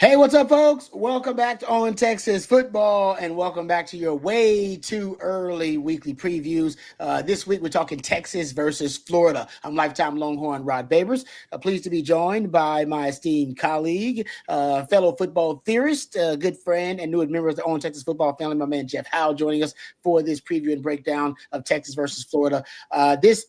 Hey, what's up, folks? Welcome back to On Texas Football, and welcome back to your way too early weekly previews. This week, we're talking Texas versus Florida. I'm lifetime Longhorn Rod Babers. Pleased to be joined by my esteemed colleague, fellow football theorist, good friend, and new member of the On Texas Football family, my man Jeff Howe, joining us for this preview and breakdown of Texas versus Florida. This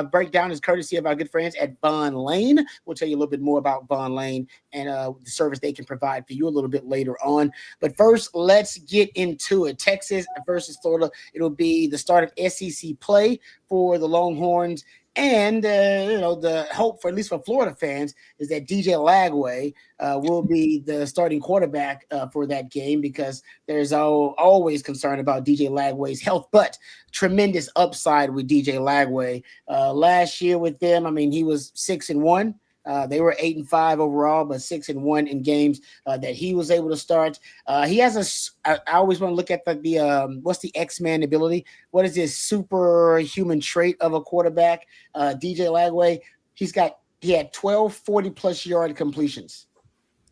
breakdown is courtesy of our good friends at Bond Lane. We'll tell you a little bit more about Bond Lane and the service they can provide for you a little bit later on. But first, let's get into it. Texas versus Florida. It'll be the start of SEC play for the Longhorns. And, the hope for, at least for Florida fans, is that DJ Lagway will be the starting quarterback for that game, because there's always concern about DJ Lagway's health, but tremendous upside with DJ Lagway. Last year with them, I mean, he was 6-1. They were 8-5 overall, but 6-1 in games that he was able to start. He has I always want to look at the what's the X-Man ability? What is this superhuman trait of a quarterback? DJ Lagway, he had 12 40-plus yard completions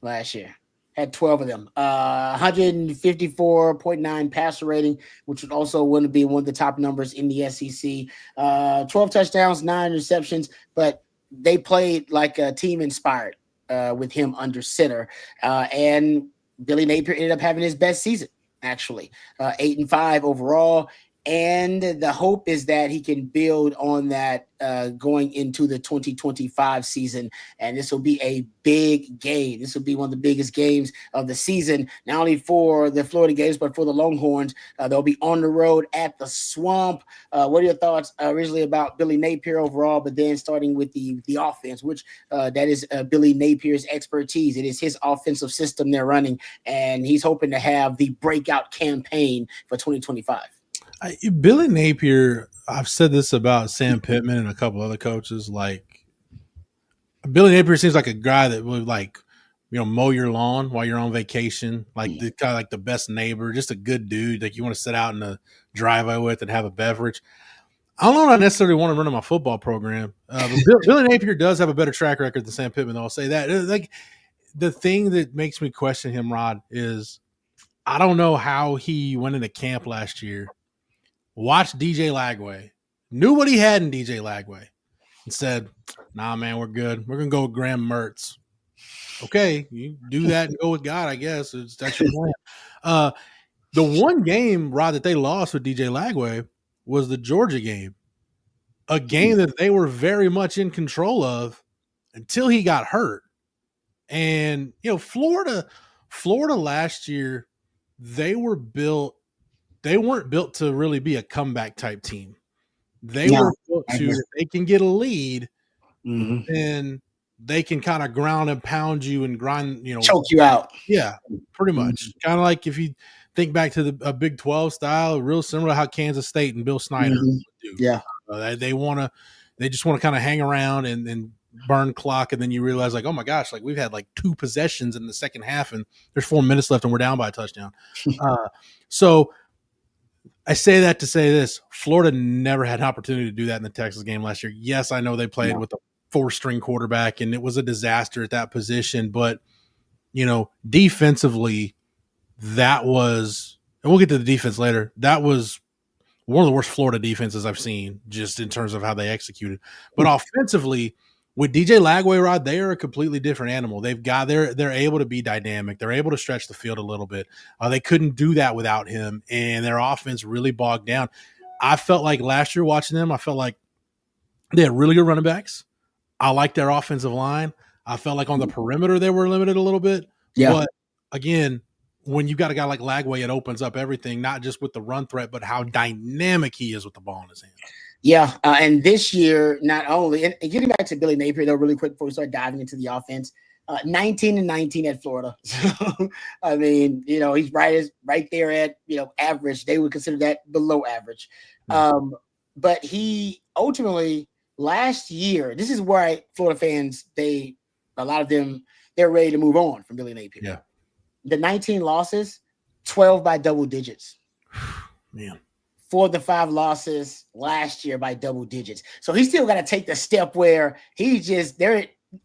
last year. Had 12 of them. 154.9 passer rating, which would also want to be one of the top numbers in the SEC. 12 touchdowns, 9 receptions, but they played like a team inspired with him under center. And Billy Napier ended up having his best season, actually, 8-5 overall. And the hope is that he can build on that going into the 2025 season. And this will be a big game. This will be one of the biggest games of the season, not only for the Florida Gators, but for the Longhorns. They'll be on the road at the Swamp. What are your thoughts originally about Billy Napier overall, but then starting with the offense, which that is Billy Napier's expertise. It is his offensive system they're running, and he's hoping to have the breakout campaign for 2025. Billy Napier, I've said this about Sam Pittman and a couple other coaches. Like, Billy Napier seems like a guy that would mow your lawn while you're on vacation. Like the kind of like the best neighbor, just a good dude that you want to sit out in the driveway with and have a beverage. I don't know if I necessarily want to run my football program, but Billy Napier does have a better track record than Sam Pittman. I'll say that. Like, the thing that makes me question him, Rod, is I don't know how he went into camp last year, watched DJ Lagway, knew what he had in DJ Lagway, and said, nah, man, we're good. We're going to go with Graham Mertz. Okay, you do that and go with God, I guess. That's your plan. The one game, Rod, that they lost with DJ Lagway was the Georgia game, a game that they were very much in control of until he got hurt. And, Florida last year, they weren't built to really be a comeback type team. They were built to, if they can get a lead, then they can kind of ground and pound you and grind, choke you out. Yeah, pretty much. Kind of like if you think back to the Big 12 style, real similar to how Kansas State and Bill Snyder do. Yeah. They just want to kind of hang around and burn clock, and then you realize, like, oh my gosh, like we've had like 2 possessions in the second half and there's 4 minutes left and we're down by a touchdown. So I say that to say this: Florida never had an opportunity to do that in the Texas game last year. Yes, I know they played with a 4-string quarterback and it was a disaster at that position, but defensively, that was, and we'll get to the defense later, that was one of the worst Florida defenses I've seen, just in terms of how they executed. But offensively, with DJ Lagway, Rod, they are a completely different animal. They're able to be dynamic. They're able to stretch the field a little bit. They couldn't do that without him, and their offense really bogged down. I felt like last year watching them, I felt like they had really good running backs. I liked their offensive line. I felt like on the perimeter they were limited a little bit. Yeah. But again, when you've got a guy like Lagway, it opens up everything, not just with the run threat, but how dynamic he is with the ball in his hand. Yeah, and this year, not only, and getting back to Billy Napier, though, really quick before we start diving into the offense, 19-19 at Florida. So, I mean, he's right there at, average. They would consider that below average. Mm-hmm. But he ultimately, last year, this is why Florida fans, a lot of them, they're ready to move on from Billy Napier. Yeah. The 19 losses, 12 by double digits. Man. 4 of the 5 losses last year by double digits. So he's still got to take the step where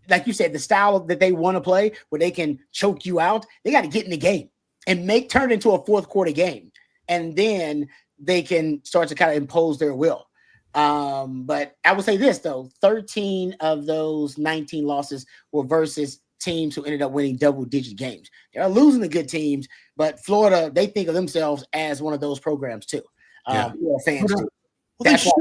like you said, the style that they want to play, where they can choke you out, they got to get in the game and turn it into a fourth quarter game, and then they can start to kind of impose their will. But I would say this though: 13 of those 19 losses were versus teams who ended up winning double-digit games. They're losing the good teams, but Florida, they think of themselves as one of those programs too. Fans do. Well, they should.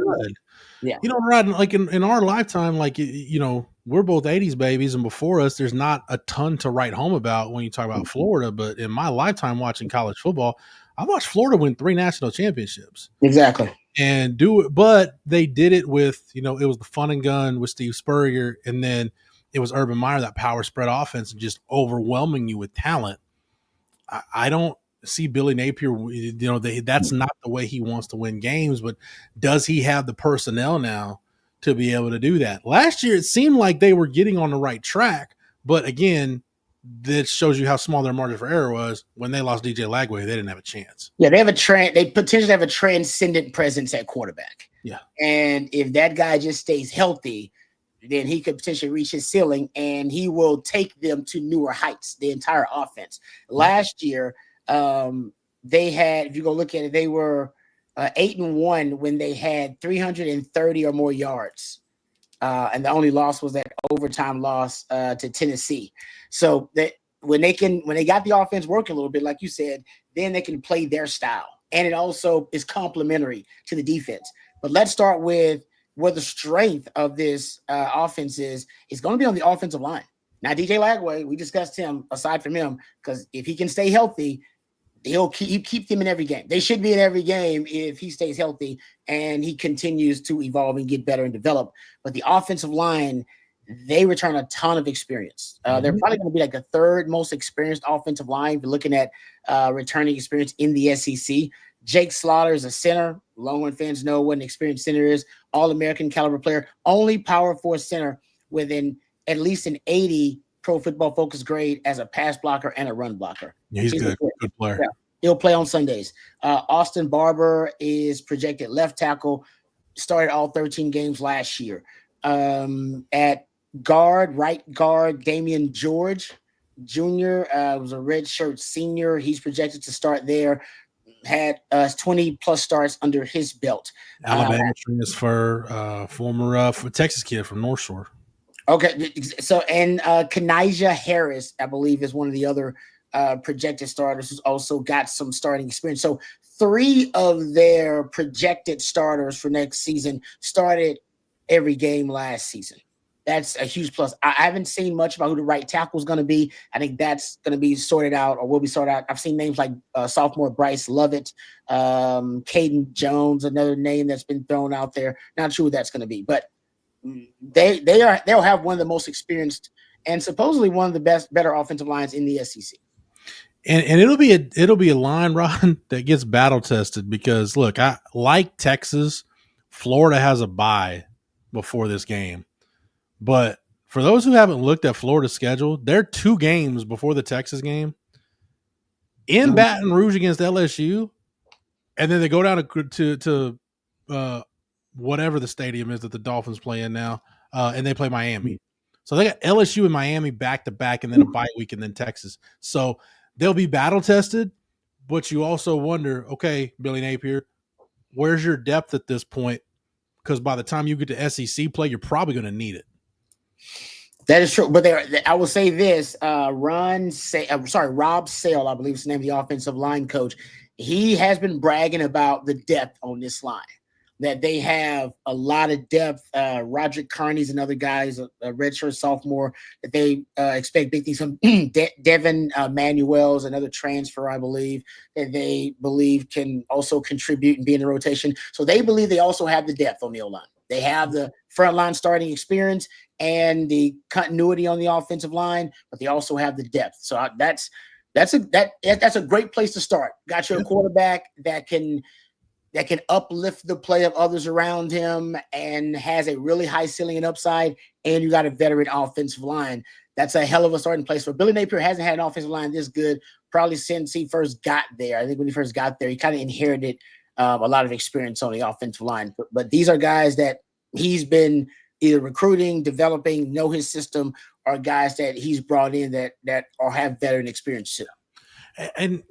Yeah. Rod, like in our lifetime, like, we're both 80s babies, and before us, there's not a ton to write home about when you talk about Florida. But in my lifetime watching college football, I watched Florida win 3 national championships. Exactly. And do it, but they did it with, it was the fun and gun with Steve Spurrier, and then it was Urban Meyer, that power spread offense, and just overwhelming you with talent. I don't see Billy Napier, that's not the way he wants to win games, but does he have the personnel now to be able to do that? Last year, it seemed like they were getting on the right track, but again, this shows you how small their margin for error was. When they lost DJ Lagway, they didn't have a chance. Yeah, they potentially have a transcendent presence at quarterback. Yeah. And if that guy just stays healthy, then he could potentially reach his ceiling, and he will take them to newer heights, the entire offense. Last year, they had, if you go look at it, they were 8-1 when they had 330 or more yards. And the only loss was that overtime loss to Tennessee. So that when they got the offense working a little bit, like you said, then they can play their style. And it also is complementary to the defense. But let's start with where the strength of this offense is going to be on the offensive line. Now, DJ Lagway, we discussed him aside from him, because if he can stay healthy, he'll keep them in every game. They should be in every game if he stays healthy and he continues to evolve and get better and develop. But the offensive line, they return a ton of experience. They're probably going to be like the third most experienced offensive line if you're looking at returning experience in the SEC. Jake Slaughter is a center. Longhorn fans know what an experienced center is. All-American caliber player. Only Power 4 center within at least an 80 Pro Football Focus grade as a pass blocker and a run blocker. Yeah, he's good. Good player. Yeah, he'll play on Sundays. Austin Barber is projected left tackle. Started all 13 games last year. At right guard, Damian George Jr. Was a redshirt senior. He's projected to start there. Had 20 plus starts under his belt. Alabama transfer, former Texas kid from North Shore. Okay, so and Kanijah Harris, I believe, is one of the other projected starters who's also got some starting experience. So 3 of their projected starters for next season started every game last season. That's a huge plus. I haven't seen much about who the right tackle is going to be. I think that's going to be sorted out or will be sorted out. I've seen names like sophomore Bryce Lovett, Caden Jones, another name that's been thrown out there. Not sure who that's going to be, but they'll have one of the most experienced and supposedly one of the better offensive lines in the SEC. And it'll be a line, Ron, that gets battle tested because look, I like Texas. Florida has a bye before this game. But for those who haven't looked at Florida's schedule, they're 2 games before the Texas game in Baton Rouge against LSU, and then they go down to whatever the stadium is that the Dolphins play in now, and they play Miami. So they got LSU and Miami back to back, and then a bye week, and then Texas. So they'll be battle tested, but you also wonder, okay, Billy Napier, where's your depth at this point? Because by the time you get to SEC play, you're probably going to need it. That is true, but I will say this: Rob Sale, I believe is the name of the offensive line coach. He has been bragging about the depth on this line. That they have a lot of depth. Roderick Carney's another guy, is a redshirt sophomore that they expect big things from. Devin Manuel's another transfer, I believe, that they believe can also contribute and be in the rotation. So they believe they also have the depth on the O-line. They have the frontline starting experience and the continuity on the offensive line, but they also have the depth. So that's a great place to start. Got your quarterback that can uplift the play of others around him and has a really high ceiling and upside, and you got a veteran offensive line. That's a hell of a starting place for Billy Napier. Hasn't had an offensive line this good probably since he first got there. I think when he first got there, he kind of inherited a lot of experience on the offensive line. But these are guys that he's been either recruiting, developing, know his system, or guys that he's brought in that or have veteran experience too. And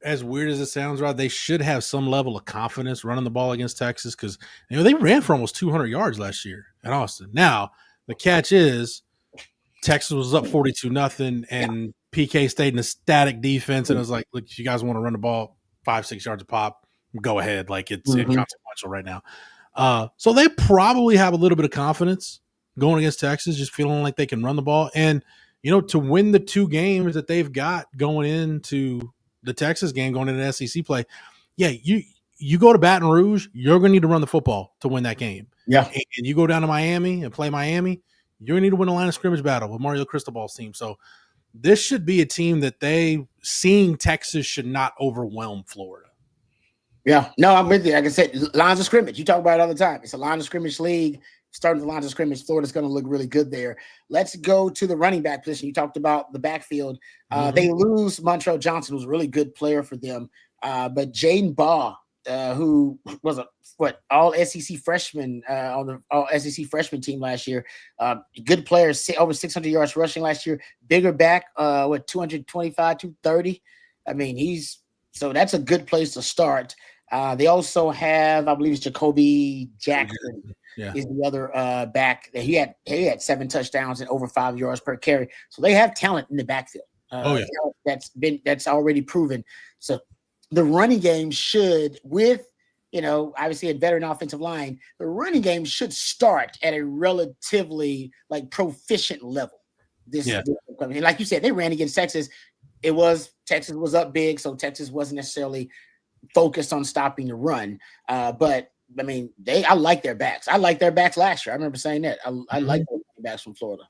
as weird as it sounds, Rod, they should have some level of confidence running the ball against Texas because they ran for almost 200 yards last year at Austin. Now the catch is Texas was up 42-0, and PK stayed in a static defense, and it was like, look, if you guys want to run the ball 5-6 yards a pop, go ahead. Like it's inconsequential right now. So they probably have a little bit of confidence going against Texas, just feeling like they can run the ball. And, to win the 2 games that they've got going into the Texas game, going into SEC play, you go to Baton Rouge, you're going to need to run the football to win that game. Yeah. And you go down to Miami and play Miami, you're going to need to win a line of scrimmage battle with Mario Cristobal's team. So this should be a team that seeing Texas should not overwhelm Florida. Yeah, no, I'm with you. Like I said, lines of scrimmage. You talk about it all the time. It's a line of scrimmage league. Starting the lines of scrimmage, Florida's going to look really good there. Let's go to the running back position. You talked about the backfield. They lose Montrell Johnson, who's a really good player for them. But Jaden Baugh, who was all SEC freshman on the all SEC freshman team last year. Good player, over 600 yards rushing last year. Bigger back, 225, 230. I mean, so that's a good place to start. They also have, I believe it's Jacoby Jackson is the other back. He had 7 touchdowns and over 5 yards per carry. So they have talent in the backfield. That's already proven. So the running game should, with obviously a veteran offensive line, the running game should start at a relatively proficient level. And like you said, they ran against Texas. Texas was up big, so Texas wasn't necessarily focused on stopping the run. But I mean, I like their backs. I like their backs last year. I remember saying that. I like their backs from Florida.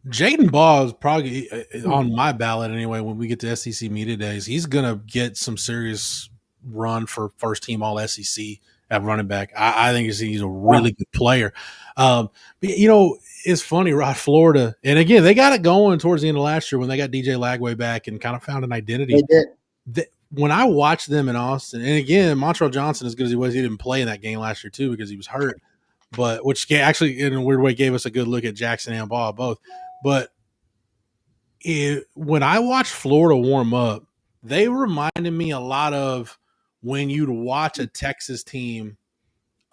Jaden Baugh is probably on my ballot anyway. When we get to SEC media days, he's gonna get some serious run for first team All SEC at running back. I think he's a really good player. But it's funny, Rod, Florida, and again, they got it going towards the end of last year when they got DJ Lagway back and kind of found an identity. They did. When I watched them in Austin, and again, Montrell Johnson, as good as he was, he didn't play in that game last year too because he was hurt. But which actually, in a weird way, gave us a good look at Jackson and Baugh both. But when I watched Florida warm up, they reminded me a lot of when you'd watch a Texas team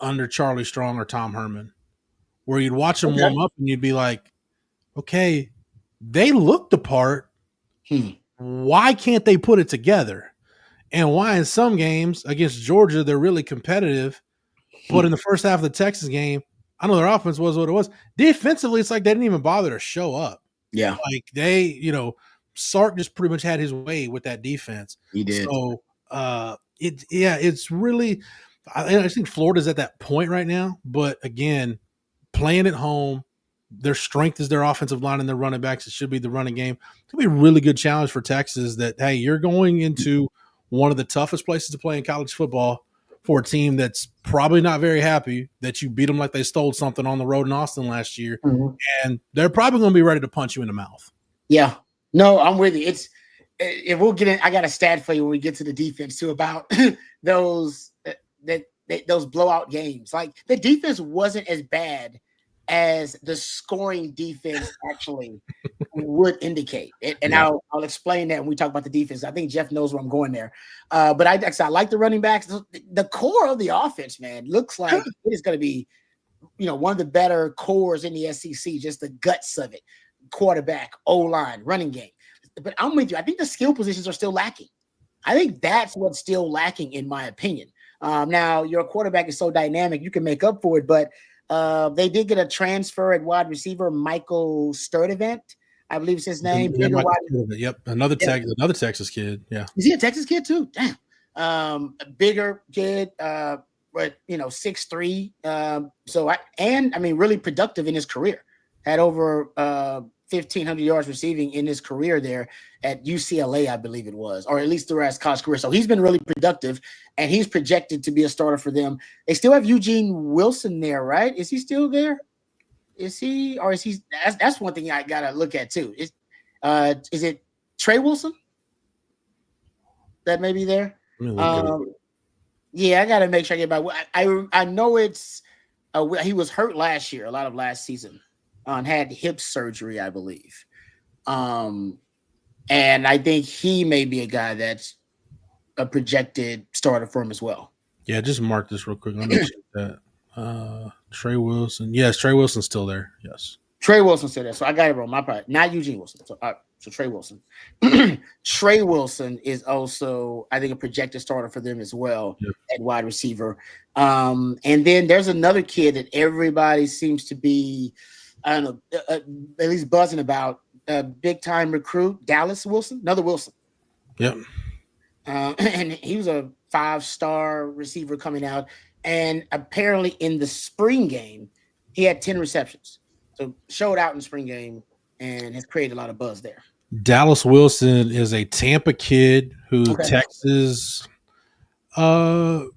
under Charlie Strong or Tom Herman, where you'd watch them warm up and you'd be like, okay, they look the part. Why can't they put it together? And why in some games against Georgia, they're really competitive, but in the first half of the Texas game, I know their offense was what it was. Defensively, it's like they didn't even bother to show up. Yeah. Like Sark just pretty much had his way with that defense. He did. So, it's really – I think Florida's at that point right now. But, again, playing at home, their strength is their offensive line and their running backs. It should be the running game. It's going to be a really good challenge for Texas that, hey, you're going into one of the toughest places to play in college football for a team that's probably not very happy that you beat them like they stole something on the road in Austin last year. And they're probably going to be ready to punch you in the mouth. Yeah. No, I'm with you. If we'll get in, I got a stat for you when we get to the defense too about those blowout games. Like the defense wasn't as bad as the scoring defense actually would indicate. And I'll explain that when we talk about the defense. I think Jeff knows where I'm going there. But I like the running backs. The core of the offense, man, looks like it is going to be, one of the better cores in the SEC, just the guts of it. Quarterback, O-line, running game. But I'm with you. I think the skill positions are still lacking. I think that's what's still lacking, in my opinion. Now, your quarterback is so dynamic, you can make up for it, but they did get a transfer at wide receiver, Michael Sturdivant, I believe it's his name. Another Texas kid. Yeah. Is he a Texas kid too? Damn. A bigger kid, but 6'3". Really productive in his career. Had over 1,500 yards receiving in his career there at UCLA, I believe it was, or at least throughout his college career. So he's been really productive, and he's projected to be a starter for them. They still have Eugene Wilson there, right? Is he still there? Is he, or is he? That's one thing I gotta look at too. Is it Trey Wilson that may be there? Yeah, I gotta make sure I get by. I know it's He was hurt last year, a lot of last season. Had hip surgery, I believe. And I think he may be a guy that's a projected starter for him as well. Yeah, just mark this real quick. Let me check that. Trey Wilson. Yes, Trey Wilson's still there. Yes. Trey Wilson said that, so I got it wrong. My part, not Eugene Wilson. So Trey Wilson. Trey Wilson is also, I think, a projected starter for them as well at wide receiver. And then there's another kid that everybody seems to be, I don't know, at least buzzing about. Big time recruit, Dallas Wilson, another Wilson. Yep. And he was a 5-star receiver coming out, and apparently in the spring game, he had 10 receptions. So showed out in the spring game and has created a lot of buzz there. Dallas Wilson is a Tampa kid who Texas did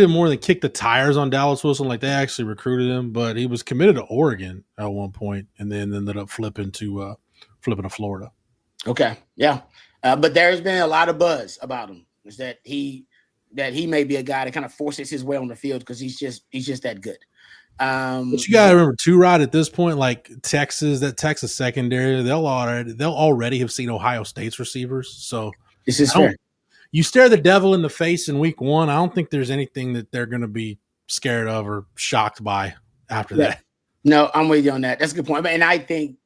more than kick the tires on Dallas Wilson. Like, they actually recruited him, but he was committed to Oregon at one point and then ended up flipping to Florida. Okay. Yeah. But there's been a lot of buzz about him. Is that he may be a guy that kind of forces his way on the field because he's just that good. But you gotta remember too, Rod, at this point, like that Texas secondary, they'll already have seen Ohio State's receivers. So this is fair. You stare the devil in the face in week 1. I don't think there's anything that they're going to be scared of or shocked by after that. No, I'm with you on that. That's a good point. And I think,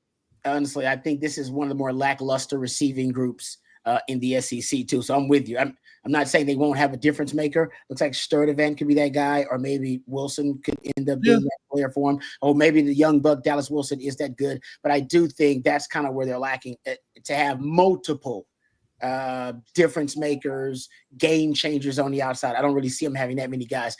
honestly, this is one of the more lackluster receiving groups in the SEC too. So I'm with you. I'm not saying they won't have a difference maker. Looks like Sturdivant could be that guy, or maybe Wilson could end up being that player for him. Or maybe the young buck Dallas Wilson is that good. But I do think that's kind of where they're lacking, to have multiple difference makers, game changers on the outside. I don't really see them having that many guys.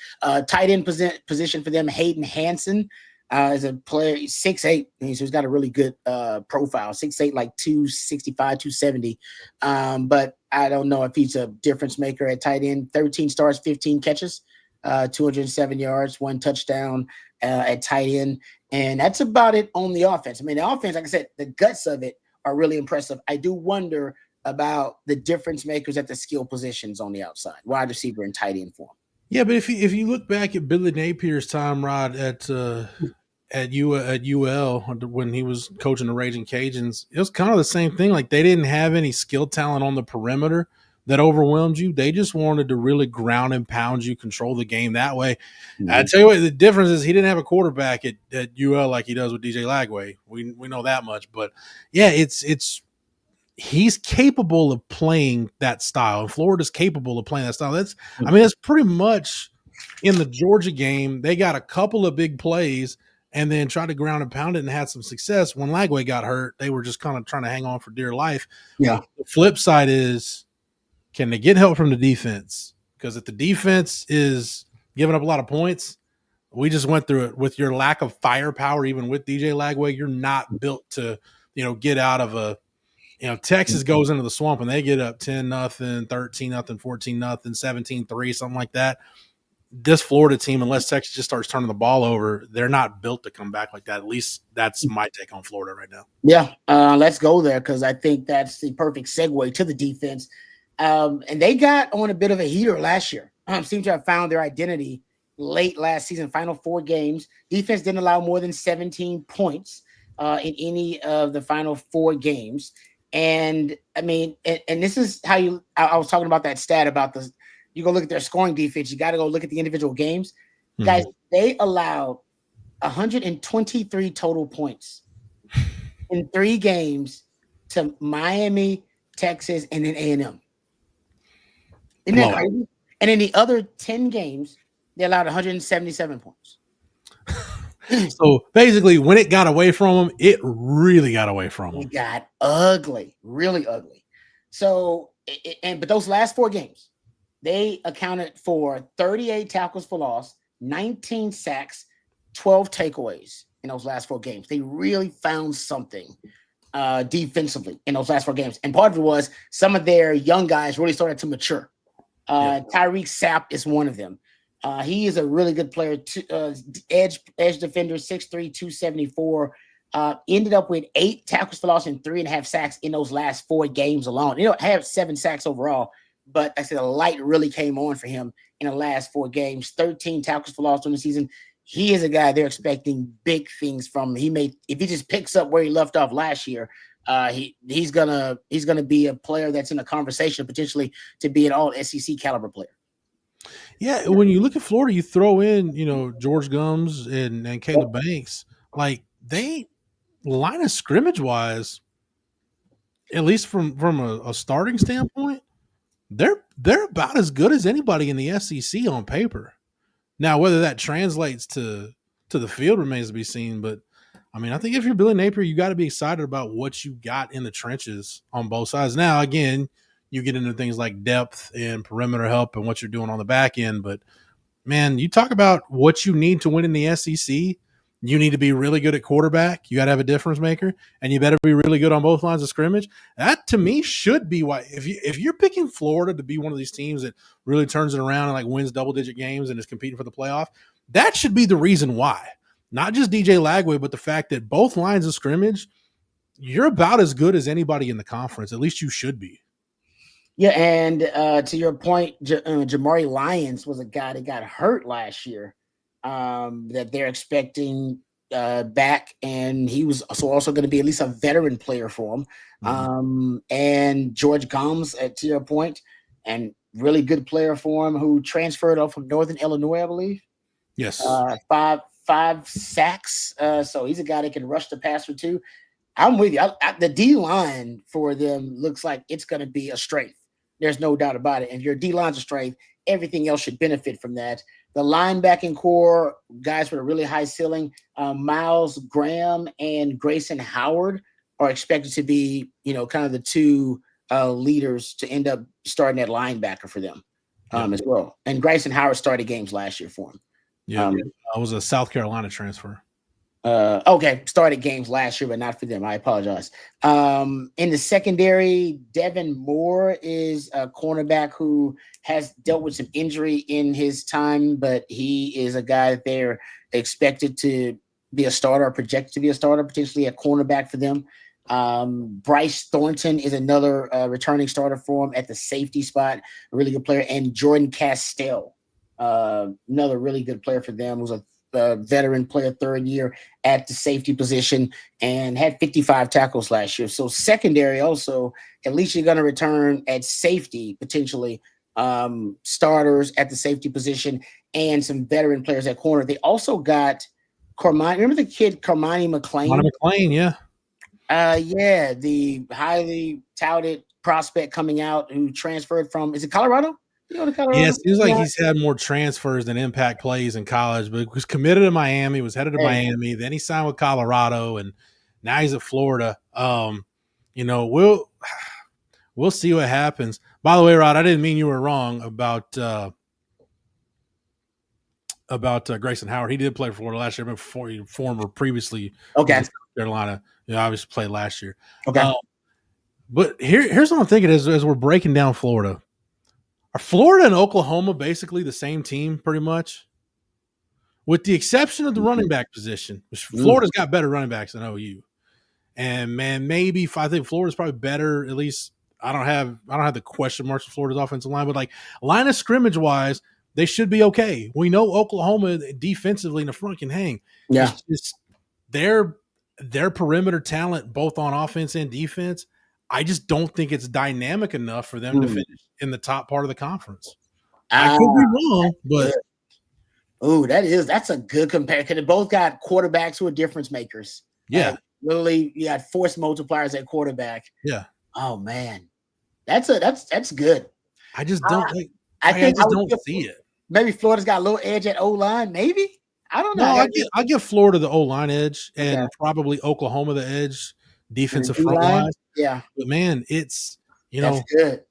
Tight end position for them, Hayden Hansen is a player, 6'8", so he's got a really good profile, 6'8", like 265, 270. But I don't know if he's a difference maker at tight end. 13 starts, 15 catches, 207 yards, 1 touchdown at tight end. And that's about it on the offense. I mean, the offense, like I said, the guts of it are really impressive. I do wonder about the difference makers at the skill positions on the outside, wide receiver and tight end for him. Yeah, but if you look back at Billy Napier's time, Rod, at UL when he was coaching the Raging Cajuns, it was kind of the same thing. Like, they didn't have any skill talent on the perimeter that overwhelmed you. They just wanted to really ground and pound you, control the game that way. Mm-hmm. I tell you what, the difference is he didn't have a quarterback at UL like he does with DJ Lagway. We know that much. But yeah, he's capable of playing that style, and Florida's capable of playing that style. That's pretty much in the Georgia game. They got a couple of big plays and then tried to ground and pound it and had some success. When Lagway got hurt, they were just kind of trying to hang on for dear life. Yeah. The flip side is, can they get help from the defense? Because if the defense is giving up a lot of points, we just went through it with your lack of firepower. Even with DJ Lagway, you're not built to, get out of a. Texas goes into the swamp and they get up 10-0, 13-0, 14-0, 17-3, something like that. This Florida team, unless Texas just starts turning the ball over, they're not built to come back like that. At least that's my take on Florida right now. Yeah, let's go there, because I think that's the perfect segue to the defense. And they got on a bit of a heater last year. Seem to have found their identity late last season, final 4 games. Defense didn't allow more than 17 points in any of the final 4 games. And I mean, and this is how I was talking about that stat about you go look at their scoring defense. You got to go look at the individual games. Mm-hmm. Guys, they allowed 123 total points in 3 games to Miami, Texas, and then A&M. Isn't that crazy? And in the other 10 games, they allowed 177 points. So basically, when it got away from them, it really got away from them. It got ugly, really ugly. So, but those last 4 games, they accounted for 38 tackles for loss, 19 sacks, 12 takeaways in those last 4 games. They really found something defensively in those last 4 games. And part of it was some of their young guys really started to mature. Tyreek Sapp is one of them. He is a really good player. Edge defender, 6'3", 274. Ended up with 8 tackles for loss and 3.5 sacks in those last 4 games alone. Have 7 sacks overall, but I said the light really came on for him in the last 4 games, 13 tackles for loss during the season. He is a guy they're expecting big things from. If he just picks up where he left off last year, he's gonna be a player that's in a conversation potentially to be an all SEC caliber player. Yeah, when you look at Florida, you throw in, George Gums and Caleb Banks. Like, they line of scrimmage wise, at least from a starting standpoint, they're about as good as anybody in the SEC on paper. Now, whether that translates to the field remains to be seen. But I mean, I think if you're Billy Napier, you got to be excited about what you got in the trenches on both sides. Now, again, you get into things like depth and perimeter help and what you're doing on the back end. But man, you talk about what you need to win in the SEC. You need to be really good at quarterback. You got to have a difference maker, and you better be really good on both lines of scrimmage. That, to me, should be why. If you're picking Florida to be one of these teams that really turns it around and like wins double-digit games and is competing for the playoff, that should be the reason why. Not just DJ Lagway, but the fact that both lines of scrimmage, you're about as good as anybody in the conference. At least you should be. Yeah, and to your point, Jamari Lyons was a guy that got hurt last year that they're expecting back, and he was also going to be at least a veteran player for him. Mm-hmm. And George Gomes, to your point, and really good player for him, who transferred off from Northern Illinois, I believe. Yes. 5 sacks. So he's a guy that can rush the passer too. I'm with you. The D-line for them looks like it's going to be a strength. There's no doubt about it. And if your D-line's a strength, everything else should benefit from that. The linebacking core, guys with a really high ceiling, Miles Graham and Grayson Howard are expected to be, kind of the two leaders to end up starting at linebacker for them as well. And Grayson Howard started games last year for him. Yeah, I was a South Carolina transfer. Started games last year, but not for them. I apologize. In the secondary, Devin Moore is a cornerback who has dealt with some injury in his time, but he is a guy that they're expected to be a starter, or projected to be a starter, potentially a cornerback for them. Bryce Thornton is another returning starter for him at the safety spot, a really good player, and Jordan Castell, another really good player for them, who's a veteran player, 3rd year at the safety position, and had 55 tackles last year. So secondary also, at least you're going to return at safety, potentially starters at the safety position, and some veteran players at corner. They also got Carmine. Remember the kid Carmine McLean? Carmine McLean, yeah. The highly touted prospect coming out who transferred from, is it Colorado? Yeah, it seems like he's had more transfers than impact plays in college, but was committed to Miami, was headed to Miami. Then he signed with Colorado, and now he's at Florida. We'll see what happens. By the way, Rod, I didn't mean you were wrong about Grayson Howard. He did play for Florida last year, but former previously. Okay. South Carolina, obviously played last year. Okay. But here's what I'm thinking as we're breaking down Florida. Are Florida and Oklahoma basically the same team pretty much? With the exception of the running back position, which Florida's got better running backs than OU. And man, maybe I think Florida's probably better. At least I don't have the question marks for Florida's offensive line, but like line of scrimmage wise, they should be okay. We know Oklahoma defensively in the front can hang. Yeah. It's just their perimeter talent, both on offense and defense, I just don't think it's dynamic enough for them to finish in the top part of the conference. I could be wrong, but that's a good comparison. They both got quarterbacks who are difference makers. Yeah, literally, you got force multipliers at quarterback. Yeah. Oh man, that's good. I just don't. I don't see it. Maybe Florida's got a little edge at O-line. Maybe, I don't know. I give Florida the O-line edge, and probably Oklahoma the edge. Defensive front line. Yeah. But man, it's that's good.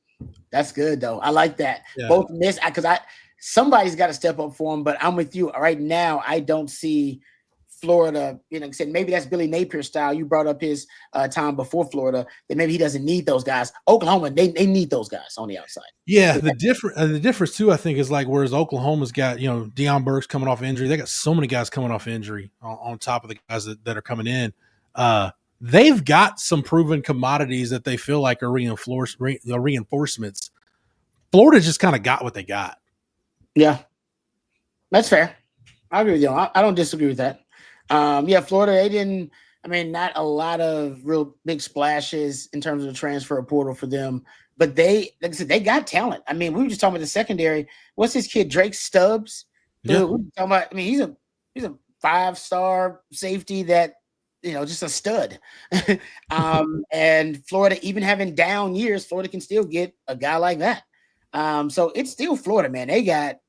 That's good though. I like that. Yeah. Both miss because somebody's got to step up for them, but I'm with you. Right now, I don't see Florida, said maybe that's Billy Napier style. You brought up his time before Florida, that maybe he doesn't need those guys. Oklahoma, they need those guys on the outside. Yeah, the difference too, I think, is like whereas Oklahoma's got, Deion Burks coming off injury, they got so many guys coming off injury on top of the guys that are coming in. They've got some proven commodities that they feel like are reinforcements. Florida just kind of got what they got. Yeah, that's fair. I agree with you. I don't disagree with that. Yeah, Florida, they didn't. I mean, not a lot of real big splashes in terms of the transfer portal for them, but they, like I said, they got talent. I mean, we were just talking about the secondary. What's this kid, Drake Stubbs? Yeah. Who we were talking about? I mean, he's a 5-star safety that just a stud. And Florida, even having down years, Florida can still get a guy like that. So it's still Florida, man. They got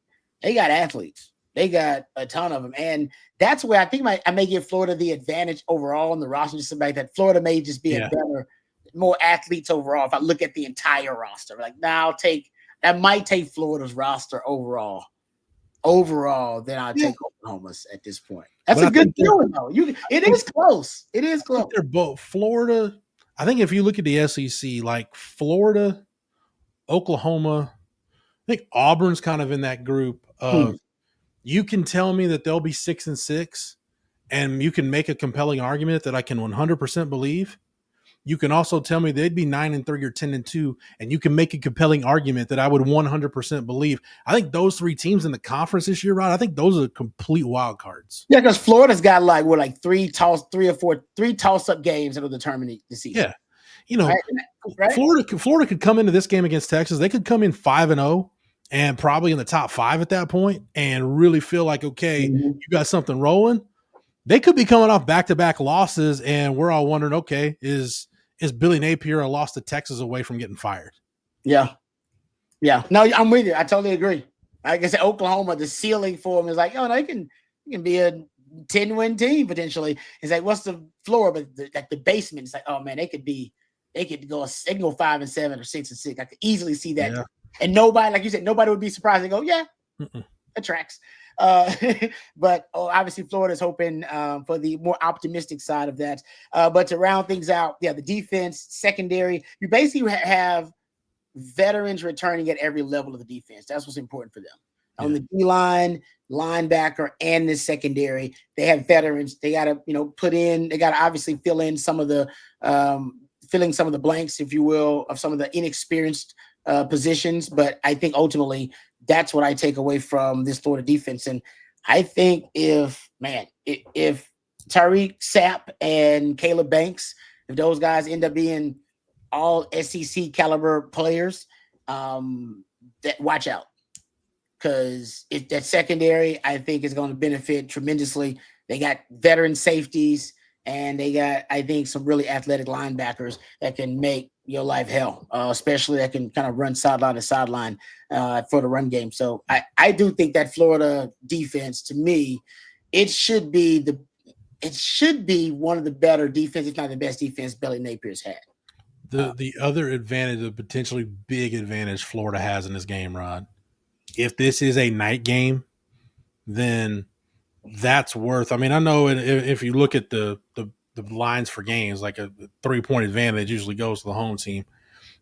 athletes. They got a ton of them, and that's where I think I may give Florida the advantage overall in the roster. Just like that, Florida may just be a better, more athletes overall. If I look at the entire roster, like now, that might take Florida's roster overall. Then I'll take Oklahoma's at this point. That's a good feeling, though. It is close. It is close. They're both Florida. I think if you look at the SEC, like Florida, Oklahoma, I think Auburn's kind of in that group of you can tell me that they'll be 6-6 and you can make a compelling argument that I can 100% believe. You can also tell me they'd be 9-3 or 10-2, and you can make a compelling argument that I would 100% believe. I think those three teams in the conference this year, Rod, I think those are complete wild cards. Yeah, because Florida's got three toss-up games that'll determine the season. Yeah, right? Florida could come into this game against Texas. They could come in 5-0 and probably in the top 5 at that point, and really feel like, okay, you got something rolling. They could be coming off back-to-back losses, and we're all wondering, okay, is Billy Napier a loss to Texas away from getting fired? Yeah. No, I'm with you. I totally agree. Like I said, Oklahoma, the ceiling for them is like, they can be a 10-win team potentially. It's like, what's the floor? But the basement, it's like, oh man, they can go 5-7 or 6-6. I could easily see that. Yeah. And nobody, like you said, nobody would be surprised. They go, yeah, that tracks. But obviously Florida's hoping for the more optimistic side of that. But to round things out, the defense, secondary, you basically have veterans returning at every level of the defense. That's what's important for them. Yeah. On the D-line, linebacker, and the secondary, they have veterans. They got to, they got to obviously filling some of the blanks, if you will, of some of the inexperienced positions. But I think ultimately that's what I take away from this Florida defense. And I think if Tyreek Sapp and Caleb Banks, if those guys end up being all SEC caliber players, that watch out, because that secondary, I think, is going to benefit tremendously. They got veteran safeties, and they got, I think, some really athletic linebackers that can make your life hell, especially that can kind of run sideline to sideline for the run game. So I do think that Florida defense, to me, it should be one of the better defense, if not the best defense Billy Napier's had. The other advantage, the potentially big advantage Florida has in this game, Rod, if this is a night game, then that's worth. I mean, I know if you look at the lines for games, like a 3-point advantage usually goes to the home team.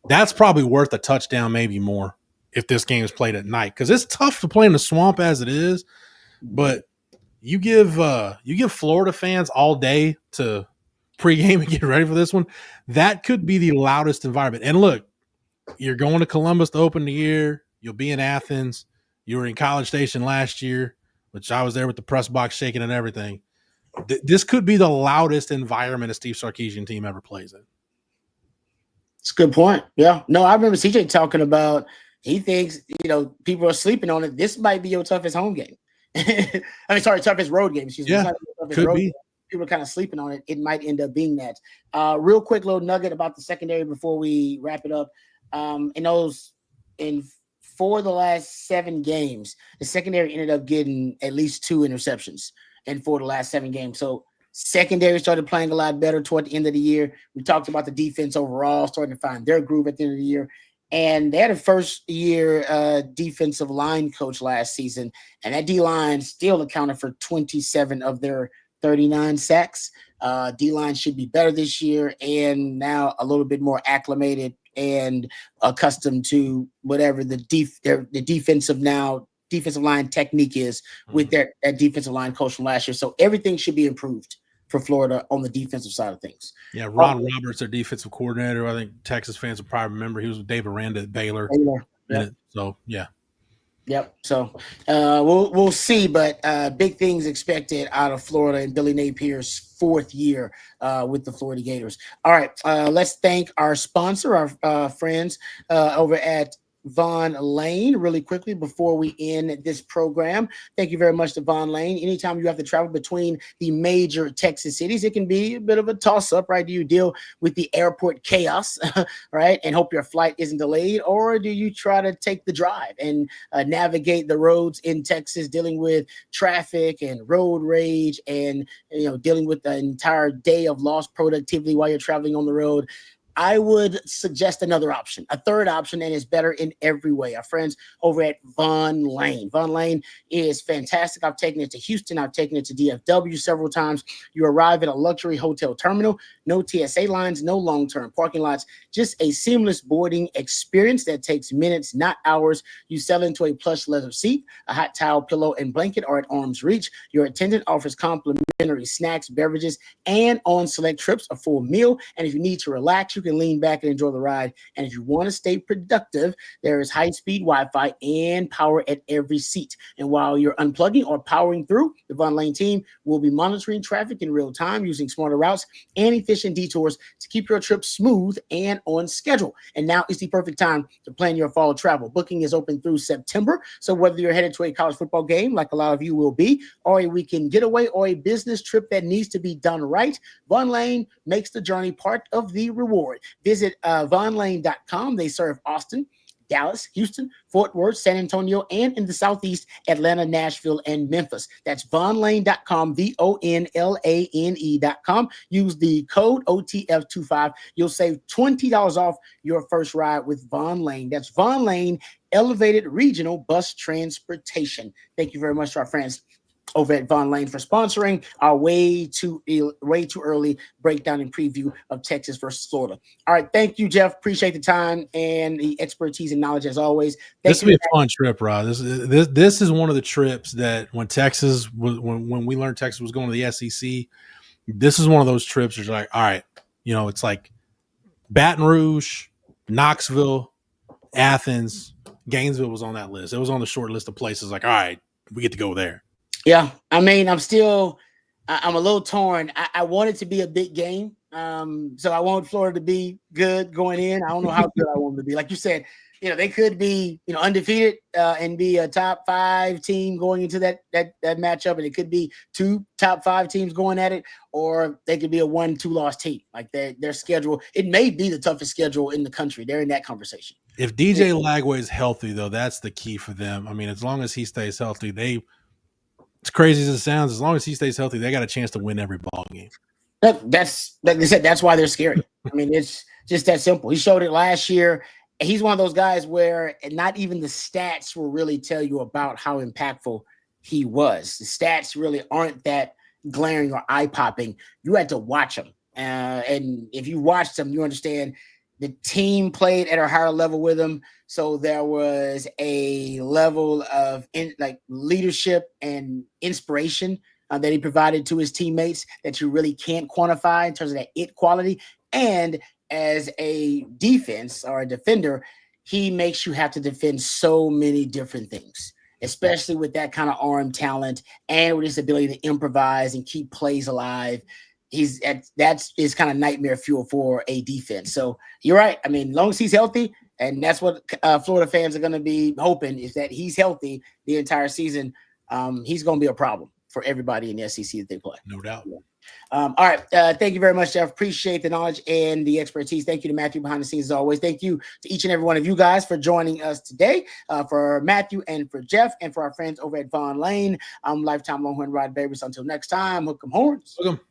That's probably worth a touchdown, maybe more, if this game is played at night, because it's tough to play in the swamp as it is. But you give Florida fans all day to pregame and get ready for this one. That could be the loudest environment. And look, you're going to Columbus to open the year. You'll be in Athens. You were in College Station last year, which I was there with the press box shaking and everything. This could be the loudest environment a Steve Sarkisian team ever plays in. It's a good point. Yeah. No, I remember CJ talking about, he thinks, people are sleeping on it. This might be your toughest home game. Toughest road game. Excuse me. Yeah, could be. People are kind of sleeping on it. It might end up being that. Real quick little nugget about the secondary before we wrap it up. For the last 7 games, the secondary ended up getting at least 2 interceptions for the last 7 games. So secondary started playing a lot better toward the end of the year. We talked about the defense overall starting to find their groove at the end of the year. And they had a first-year defensive line coach last season, and that D-line still accounted for 27 of their 39 sacks. D-line should be better this year, and now a little bit more acclimated and accustomed to whatever the defensive line technique is with that defensive line coach from last year. So everything should be improved for Florida on the defensive side of things. Yeah, Ron Roberts, their defensive coordinator. I think Texas fans will probably remember he was with Dave Aranda at Baylor. Yeah. So, yeah. Yep. So we'll see, but big things expected out of Florida and Billy Napier's fourth year with the Florida Gators. All right, let's thank our sponsor, our friends over at Von Lane, really quickly before we end this program. Thank you very much to Von Lane. Anytime you have to travel between the major Texas cities, it can be a bit of a toss up, right? Do you deal with the airport chaos, right, and hope your flight isn't delayed, or do you try to take the drive and navigate the roads in Texas, dealing with traffic and road rage, and dealing with the entire day of lost productivity while you're traveling on the road? I would suggest another option, a third option, and it's better in every way. Our friends over at Von Lane. Von Lane is fantastic. I've taken it to Houston. I've taken it to DFW several times. You arrive at a luxury hotel terminal, no TSA lines, no long-term parking lots, just a seamless boarding experience that takes minutes, not hours. You settle into a plush leather seat, a hot towel, pillow, and blanket are at arm's reach. Your attendant offers complimentary snacks, beverages, and on select trips, a full meal. And if you need to relax, you can lean back and enjoy the ride. And if you want to stay productive, there is high-speed Wi-Fi and power at every seat. And while you're unplugging or powering through, the Von Lane team will be monitoring traffic in real time, using smarter routes and efficient detours to keep your trip smooth and on schedule. And now is the perfect time to plan your fall travel. Booking is open through September. So whether you're headed to a college football game, like a lot of you will be, or a weekend getaway, or a business trip that needs to be done right, Von Lane makes the journey part of the reward. Visit vonlane.com. They serve Austin, Dallas, Houston, Fort Worth, San Antonio, and in the Southeast, Atlanta, Nashville, and Memphis. That's vonlane.com, vonlane.com. Use the code OTF25. You'll save $20 off your first ride with Von Lane. That's Von Lane Elevated Regional Bus Transportation. Thank you very much to our friends over at Von Lane for sponsoring our way too early breakdown and preview of Texas versus Florida. All right, thank you, Jeff. Appreciate the time and the expertise and knowledge as always. This will be a fun trip, Rod. This is one of the trips that when we learned Texas was going to the SEC, this is one of those trips where you're like, all right, it's like Baton Rouge, Knoxville, Athens, Gainesville was on that list. It was on the short list of places. Like, all right, we get to go there. Yeah, I mean, I'm a little torn. I want it to be a big game. So I want Florida to be good going in. I don't know how good I want them to be. Like you said, they could be, undefeated and be a top 5 team going into that matchup. And it could be 2 top 5 teams going at it, or they could be a 1-2 loss team. Like their schedule, it may be the toughest schedule in the country. They're in that conversation. If DJ Lagway is healthy, though, that's the key for them. I mean, as long as he stays healthy, as crazy as it sounds, as long as he stays healthy, they got a chance to win every ball game. That's like they said, that's why they're scary. I mean, it's just that simple. He showed it last year. He's one of those guys where not even the stats will really tell you about how impactful he was. The stats really aren't that glaring or eye-popping. You had to watch him. And if you watched him, you understand the team played at a higher level with him. So there was a level of leadership and inspiration that he provided to his teammates that you really can't quantify in terms of that it quality. And as a defense or a defender, he makes you have to defend so many different things, especially with that kind of arm talent and with his ability to improvise and keep plays alive. That's his kind of nightmare fuel for a defense. So you're right. I mean, as long as he's healthy, and that's what Florida fans are going to be hoping, is that he's healthy the entire season. He's going to be a problem for everybody in the SEC that they play. No doubt. Yeah. All right. Thank you very much, Jeff. Appreciate the knowledge and the expertise. Thank you to Matthew behind the scenes as always. Thank you to each and every one of you guys for joining us today. For Matthew and for Jeff and for our friends over at Von Lane. I'm lifetime Longhorn Rod Babers. Until next time, hook 'em horns. Hook 'em.